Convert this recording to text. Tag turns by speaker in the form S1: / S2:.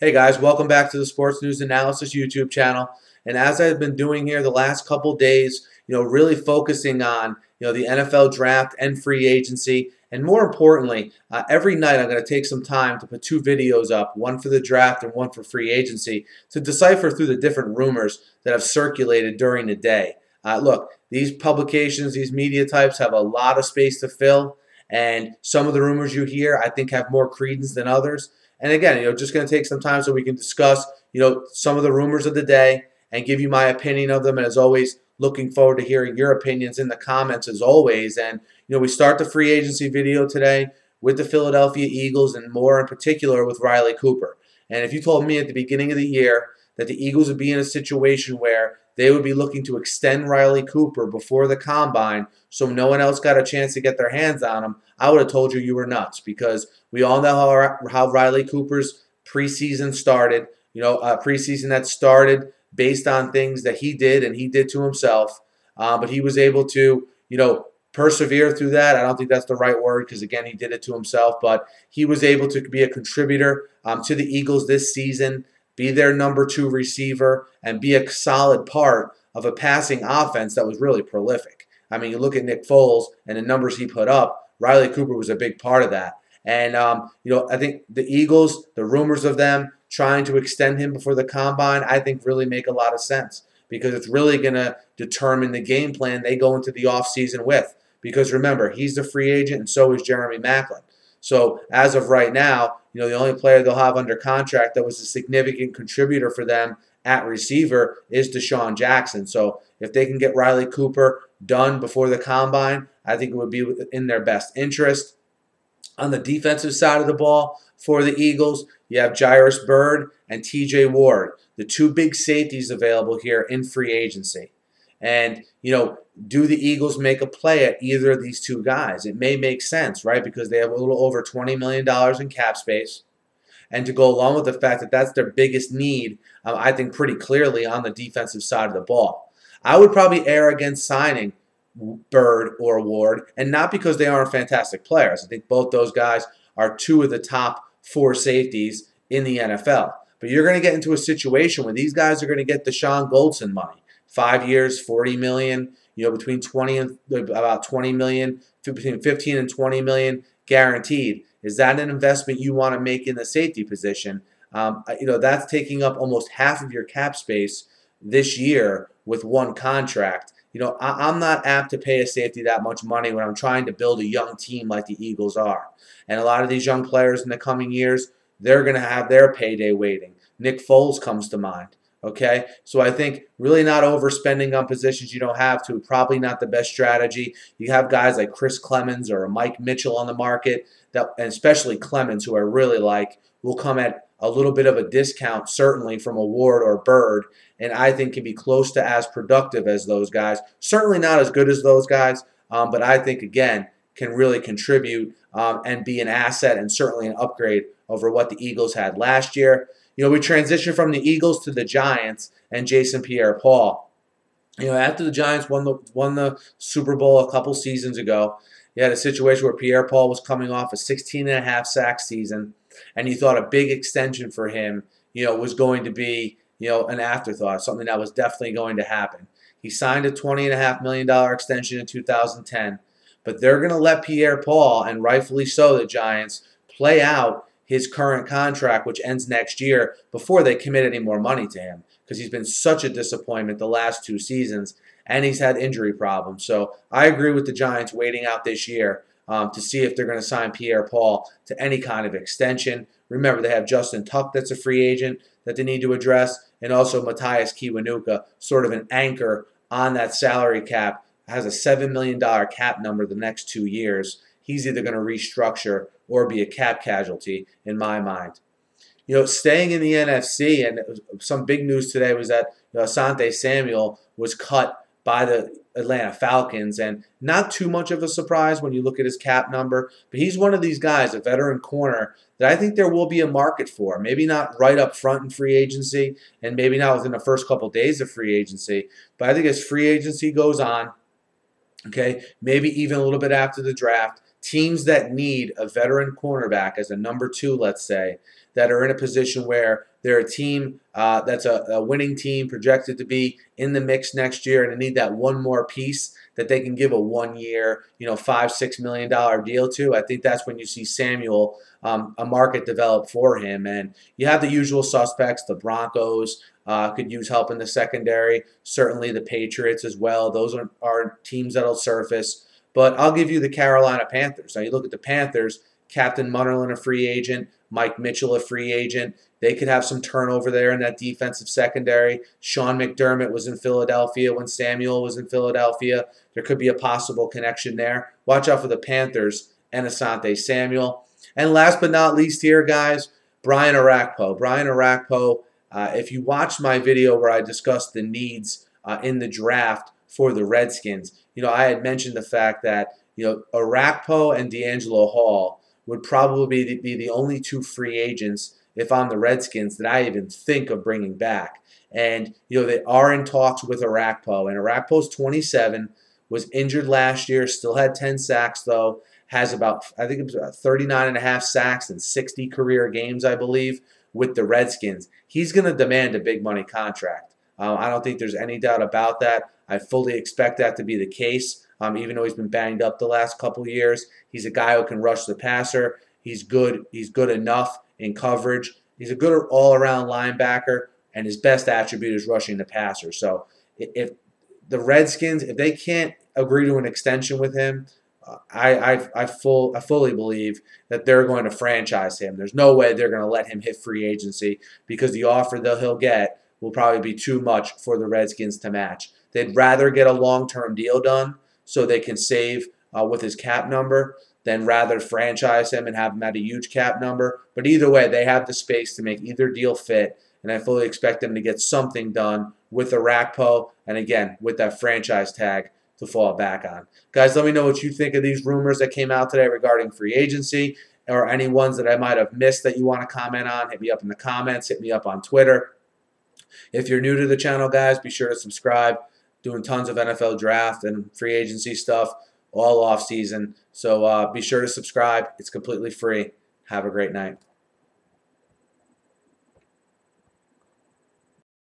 S1: Hey guys, welcome back to the Sports News Analysis YouTube channel. And as I've been doing here the last couple days, really focusing on, the NFL draft and free agency. And more importantly, every night I'm going to take some time to put two videos up, one for the draft and one for free agency, to decipher through the different rumors that have circulated during the day. Look, these publications, these media types have a lot of space to fill. And some of the rumors you hear, I think, have more credence than others. And again, just going to take some time so we can discuss, some of the rumors of the day and give you my opinion of them. And as always, looking forward to hearing your opinions in the comments as always. And, we start the free agency video today with the Philadelphia Eagles and more in particular with Riley Cooper. And if you told me at the beginning of the year that the Eagles would be in a situation where they would be looking to extend Riley Cooper before the Combine so no one else got a chance to get their hands on him, I would have told you were nuts, because we all know how Riley Cooper's preseason started. A preseason that started based on things that he did and he did to himself. But he was able to, persevere through that. I don't think that's the right word because, again, he did it to himself. But he was able to be a contributor to the Eagles this season, be their number 2 receiver, and be a solid part of a passing offense that was really prolific. I mean, you look at Nick Foles and the numbers he put up, Riley Cooper was a big part of that. And, I think the Eagles, the rumors of them trying to extend him before the Combine, I think really make a lot of sense, because it's really going to determine the game plan they go into the offseason with. Because remember, he's the free agent and so is Jeremy Maclin. So as of right now, the only player they'll have under contract that was a significant contributor for them at receiver is Deshaun Jackson. So if they can get Riley Cooper done before the Combine, I think it would be in their best interest. On the defensive side of the ball for the Eagles, you have Jairus Byrd and TJ Ward, the two big safeties available here in free agency. And, do the Eagles make a play at either of these two guys? It may make sense, right? Because they have a little over $20 million in cap space. And to go along with the fact that that's their biggest need, I think pretty clearly on the defensive side of the ball. I would probably err against signing Byrd or Ward, and not because they aren't fantastic players. I think both those guys are two of the top 4 safeties in the NFL. But you're going to get into a situation where these guys are going to get Deshaun Goldson money. 5 years, $40 million, between 20 and about 20 million, between 15 and 20 million guaranteed. Is that an investment you want to make in the safety position? That's taking up almost half of your cap space this year with one contract. I'm not apt to pay a safety that much money when I'm trying to build a young team like the Eagles are. And a lot of these young players in the coming years, they're going to have their payday waiting. Nick Foles comes to mind. Okay, so I think really not overspending on positions you don't have to, probably not the best strategy. You have guys like Chris Clemens or Mike Mitchell on the market, and especially Clemens, who I really like, will come at a little bit of a discount, certainly from a Ward or Byrd, and I think can be close to as productive as those guys. Certainly not as good as those guys, but I think, again, can really contribute and be an asset and certainly an upgrade over what the Eagles had last year. We transitioned from the Eagles to the Giants and Jason Pierre-Paul. After the Giants won the Super Bowl a couple seasons ago, you had a situation where Pierre-Paul was coming off a 16.5 sack season, and you thought a big extension for him, was going to be, an afterthought, something that was definitely going to happen. He signed a $20.5 million extension in 2010, but they're going to let Pierre-Paul, and rightfully so, the Giants, play out his current contract, which ends next year, before they commit any more money to him, because he's been such a disappointment the last 2 seasons, and he's had injury problems. So I agree with the Giants waiting out this year to see if they're going to sign Pierre-Paul to any kind of extension. Remember, they have Justin Tuck that's a free agent that they need to address, and also Matthias Kiwanuka, sort of an anchor on that salary cap, has a $7 million cap number the next 2 years. He's either going to restructure or be a cap casualty in my mind. Staying in the NFC, and some big news today was that Asante Samuel was cut by the Atlanta Falcons, and not too much of a surprise when you look at his cap number, but he's one of these guys, a veteran corner, that I think there will be a market for. Maybe not right up front in free agency, and maybe not within the first couple days of free agency, but I think as free agency goes on, okay, maybe even a little bit after the draft, teams that need a veteran cornerback as a number 2, let's say, that are in a position where they're a team that's a winning team projected to be in the mix next year, and they need that one more piece that they can give a 1-year, $5-6 million deal to. I think that's when you see Samuel, a market develop for him. And you have the usual suspects. The Broncos could use help in the secondary. Certainly the Patriots as well. Those are teams that'll surface. But I'll give you the Carolina Panthers. Now you look at the Panthers, Captain Munnerlyn a free agent, Mike Mitchell a free agent. They could have some turnover there in that defensive secondary. Sean McDermott was in Philadelphia when Samuel was in Philadelphia. There could be a possible connection there. Watch out for the Panthers and Asante Samuel. And last but not least here, guys, Brian Orakpo. Brian Orakpo, if you watched my video where I discussed the needs in the draft for the Redskins, I had mentioned the fact that, Orakpo and D'Angelo Hall would probably be the only 2 free agents, if I'm the Redskins, that I even think of bringing back. And, they are in talks with Orakpo. And Orakpo's 27, was injured last year, still had 10 sacks, though. Has about, I think it was about 39.5 sacks in 60 career games, I believe, with the Redskins. He's going to demand a big money contract. I don't think there's any doubt about that. I fully expect that to be the case. Even though he's been banged up the last couple of years, he's a guy who can rush the passer. He's good. He's good enough in coverage. He's a good all-around linebacker, and his best attribute is rushing the passer. So if the Redskins, if they can't agree to an extension with him, I fully believe that they're going to franchise him. There's no way they're going to let him hit free agency because the offer that he'll get will probably be too much for the Redskins to match. They'd rather get a long-term deal done so they can save with his cap number than rather franchise him and have him at a huge cap number. But either way, they have the space to make either deal fit, and I fully expect them to get something done with Orakpo and, again, with that franchise tag to fall back on. Guys, let me know what you think of these rumors that came out today regarding free agency or any ones that I might have missed that you want to comment on. Hit me up in the comments. Hit me up on Twitter. If you're new to the channel, guys, be sure to subscribe. Doing tons of NFL draft and free agency stuff all off season. So be sure to subscribe. It's completely free. Have a great night.